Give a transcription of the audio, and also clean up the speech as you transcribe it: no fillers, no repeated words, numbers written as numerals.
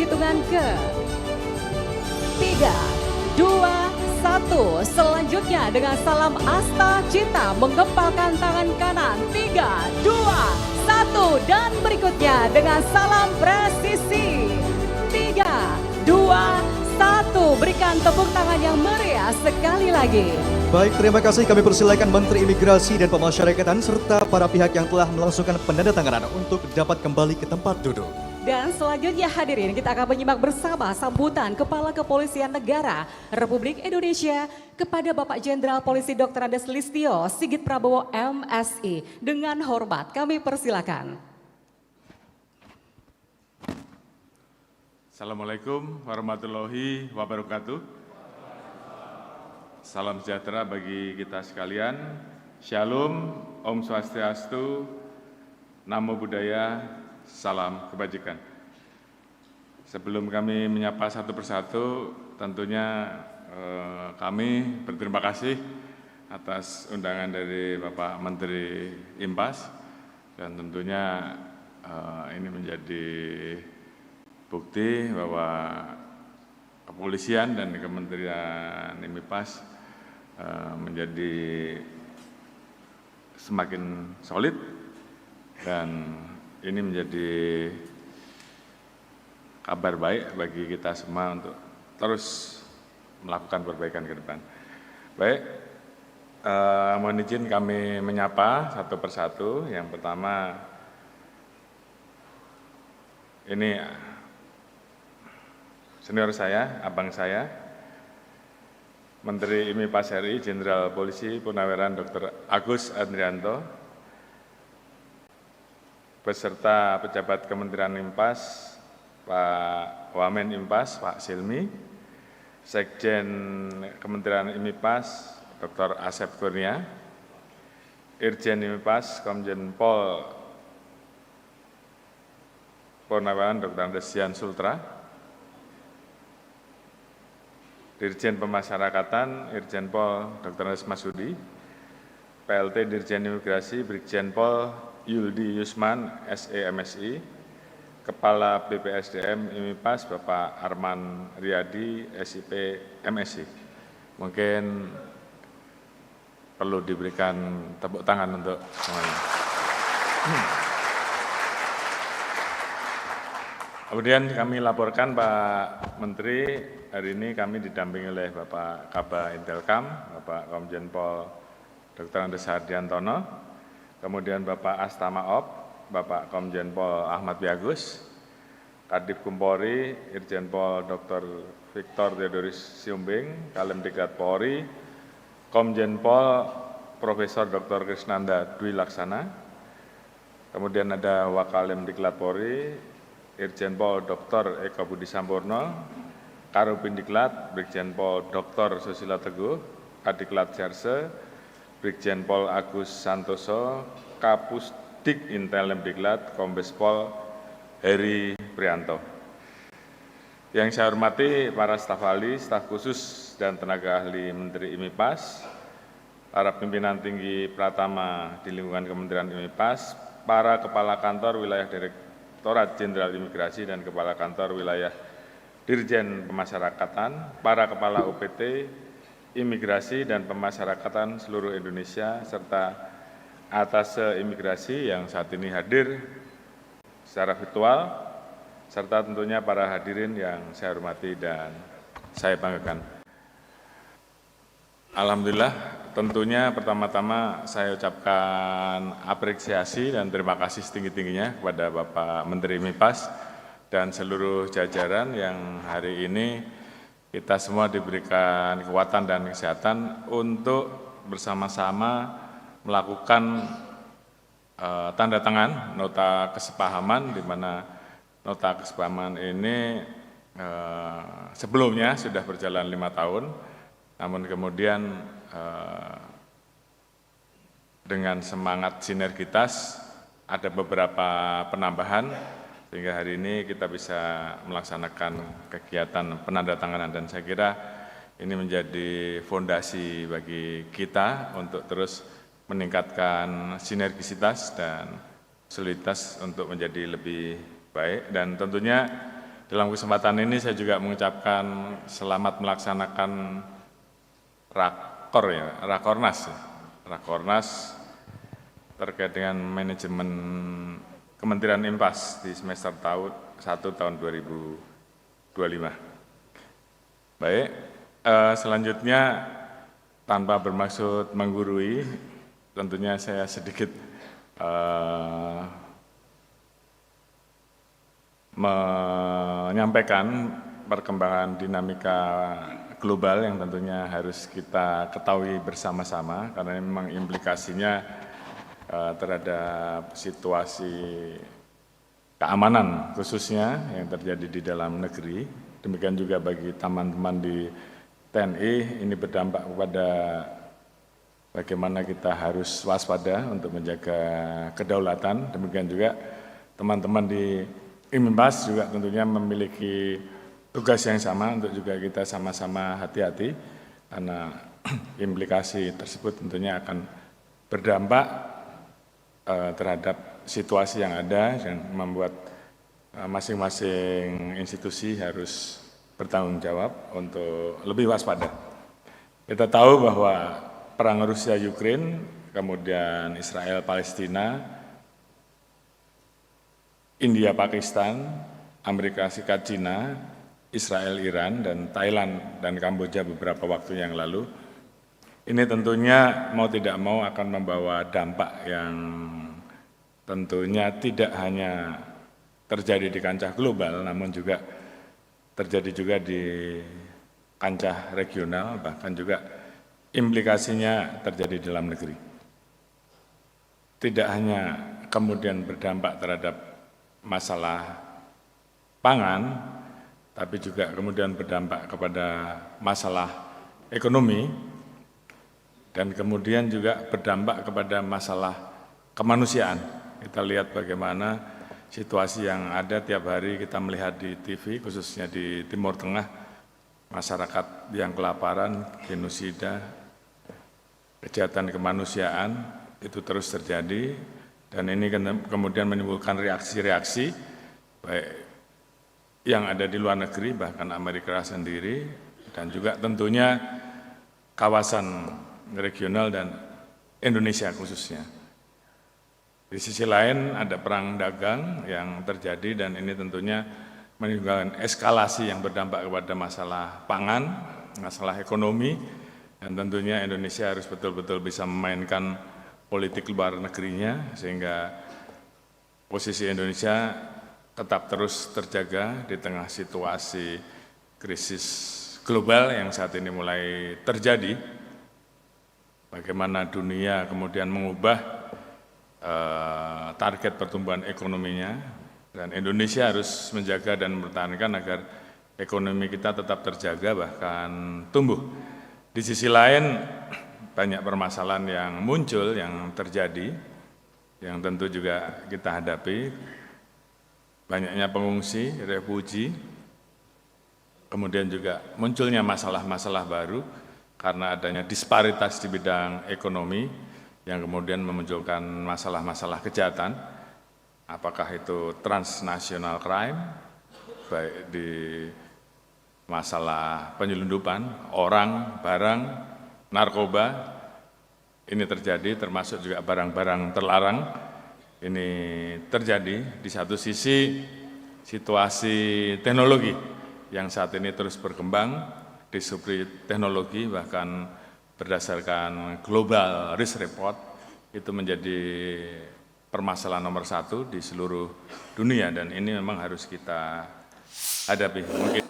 hitungan ke 3, 2, 1. Selanjutnya dengan salam asta cinta menggempalkan tangan kanan. 3, 2, 1. Dan berikutnya dengan salam presisi. 3, 2, 1. Berikan tepuk tangan yang meriah sekali lagi. Baik, terima kasih. Kami persilakan Menteri Imigrasi dan Pemasyarakatan serta para pihak yang telah melangsungkan penandatanganan untuk dapat kembali ke tempat duduk. Dan selanjutnya hadirin, kita akan menyimak bersama sambutan Kepala Kepolisian Negara Republik Indonesia kepada Bapak Jenderal Polisi Dr. Andes Listio Sigit Prabowo MSI. Dengan hormat kami persilakan. Assalamualaikum warahmatullahi wabarakatuh. Salam sejahtera bagi kita sekalian. Shalom, Om Swastiastu, Namo Buddhaya, salam kebajikan. Sebelum kami menyapa satu persatu, tentunya kami berterima kasih atas undangan dari Bapak Menteri Impas, dan tentunya ini menjadi bukti bahwa kepolisian dan Kementerian Imipas menjadi semakin solid, dan ini menjadi kabar baik bagi kita semua untuk terus melakukan perbaikan ke depan. Baik, mohon izin kami menyapa satu persatu. Yang pertama, ini senior saya, abang saya, Menteri Imipas RI, Jenderal Polisi Purnawirawan Dr. Agus Andrianto, beserta pejabat Kementerian Impas, Pak Wamen Impas, Pak Silmi, Sekjen Kementerian Imipas, Dr. Asep Kurnia, Irjen Imipas, Komjen Pol Purnawirawan Dr. Andes Sian Sultra, Dirjen Pemasyarakatan, Irjen Pol Dr. Andes Masudi, PLT Dirjen Imigrasi, Brigjen Pol Yuldi Yusman, SEMSI, Kepala BPSDM Imipas, Bapak Arman Riyadi, SIP MSI. Mungkin perlu diberikan tepuk tangan untuk semuanya. Kemudian kami laporkan Pak Menteri, hari ini kami didampingi oleh Bapak Kabah Intelkam, Bapak Komjen Pol Dr. Andes Hardiantono, kemudian Bapak Astamaop, Bapak Komjen Pol Ahmad Wiagus, Kadif Kumpori, Irjen Pol Dr. Victor Theodoris Siumbing, Kalemdiklat Polri, Komjen Pol Profesor Dr. Krisnanda Dwi Laksana, kemudian ada Wakalemdiklat Polri, Irjen Pol Dr. Eko Budi Sampurno, Karubindiklat, Brigjen Pol Dr. Susilo Teguh, Kadiklat Serse, Brigjen Pol Agus Santoso, Kapusdik Intel Lemdiklat, Kombes Pol Heri Prianto. Yang saya hormati para staf ahli, staf khusus, dan tenaga ahli Menteri Imipas, para pimpinan tinggi Pratama di lingkungan Kementerian Imipas, para kepala kantor wilayah Direktorat Jenderal Imigrasi dan kepala kantor wilayah Dirjen Pemasyarakatan, para kepala UPT, Imigrasi dan Pemasyarakatan seluruh Indonesia, serta Atase Imigrasi yang saat ini hadir secara virtual, serta tentunya para hadirin yang saya hormati dan saya banggakan. Alhamdulillah, tentunya pertama-tama saya ucapkan apresiasi dan terima kasih setinggi-tingginya kepada Bapak Menteri Mipas dan seluruh jajaran yang hari ini kita semua diberikan kekuatan dan kesehatan untuk bersama-sama melakukan tanda tangan nota kesepahaman, di mana nota kesepahaman ini sebelumnya sudah berjalan 5 tahun, namun kemudian dengan semangat sinergitas ada beberapa penambahan sehingga hari ini kita bisa melaksanakan kegiatan penandatanganan, dan saya kira ini menjadi fondasi bagi kita untuk terus meningkatkan sinergisitas dan soliditas untuk menjadi lebih baik. Dan tentunya Dalam kesempatan ini saya juga mengucapkan selamat melaksanakan Rakornas terkait dengan manajemen Kementerian IMPAS di semester 1 tahun 2025. Baik, selanjutnya tanpa bermaksud menggurui, tentunya saya sedikit menyampaikan perkembangan dinamika global yang tentunya harus kita ketahui bersama-sama karena memang implikasinya terhadap situasi keamanan khususnya yang terjadi di dalam negeri. Demikian juga bagi teman-teman di TNI ini berdampak kepada bagaimana kita harus waspada untuk menjaga kedaulatan. Demikian juga teman-teman di IMPAS juga tentunya memiliki tugas yang sama untuk juga kita sama-sama hati-hati karena implikasi tersebut tentunya akan berdampak terhadap situasi yang ada dan membuat masing-masing institusi harus bertanggung jawab untuk lebih waspada. Kita tahu bahwa perang Rusia-Ukraine, kemudian Israel-Palestina, India-Pakistan, Amerika Serikat, China, Israel-Iran, dan Thailand dan Kamboja beberapa waktu yang lalu. Ini tentunya mau tidak mau akan membawa dampak yang tentunya tidak hanya terjadi di kancah global, namun juga terjadi juga di kancah regional, bahkan juga implikasinya terjadi di dalam negeri. Tidak hanya kemudian berdampak terhadap masalah pangan, tapi juga kemudian berdampak kepada masalah ekonomi, dan kemudian juga berdampak kepada masalah kemanusiaan. Kita lihat bagaimana situasi yang ada tiap hari kita melihat di TV, khususnya di Timur Tengah, masyarakat yang kelaparan, genosida, kejahatan kemanusiaan itu terus terjadi. Dan ini kemudian menimbulkan reaksi-reaksi, baik yang ada di luar negeri, bahkan Amerika sendiri, dan juga tentunya kawasan regional dan Indonesia khususnya. Di sisi lain ada perang dagang yang terjadi dan ini tentunya menimbulkan eskalasi yang berdampak kepada masalah pangan, masalah ekonomi, dan tentunya Indonesia harus betul-betul bisa memainkan politik luar negerinya sehingga posisi Indonesia tetap terus terjaga di tengah situasi krisis global yang saat ini mulai terjadi. Bagaimana dunia kemudian mengubah target pertumbuhan ekonominya dan Indonesia harus menjaga dan mempertahankan agar ekonomi kita tetap terjaga bahkan tumbuh. Di sisi lain banyak permasalahan yang muncul, yang terjadi, yang tentu juga kita hadapi. Banyaknya pengungsi, refugi, kemudian juga munculnya masalah-masalah baru karena adanya disparitas di bidang ekonomi yang kemudian memunculkan masalah-masalah kejahatan, apakah itu transnational crime, baik di masalah penyelundupan, orang, barang, narkoba, ini terjadi termasuk juga barang-barang terlarang, ini terjadi. Di satu sisi situasi teknologi yang saat ini terus berkembang, disrupsi teknologi bahkan berdasarkan Global Risk Report itu menjadi permasalahan nomor 1 di seluruh dunia dan ini memang harus kita hadapi. Mungkin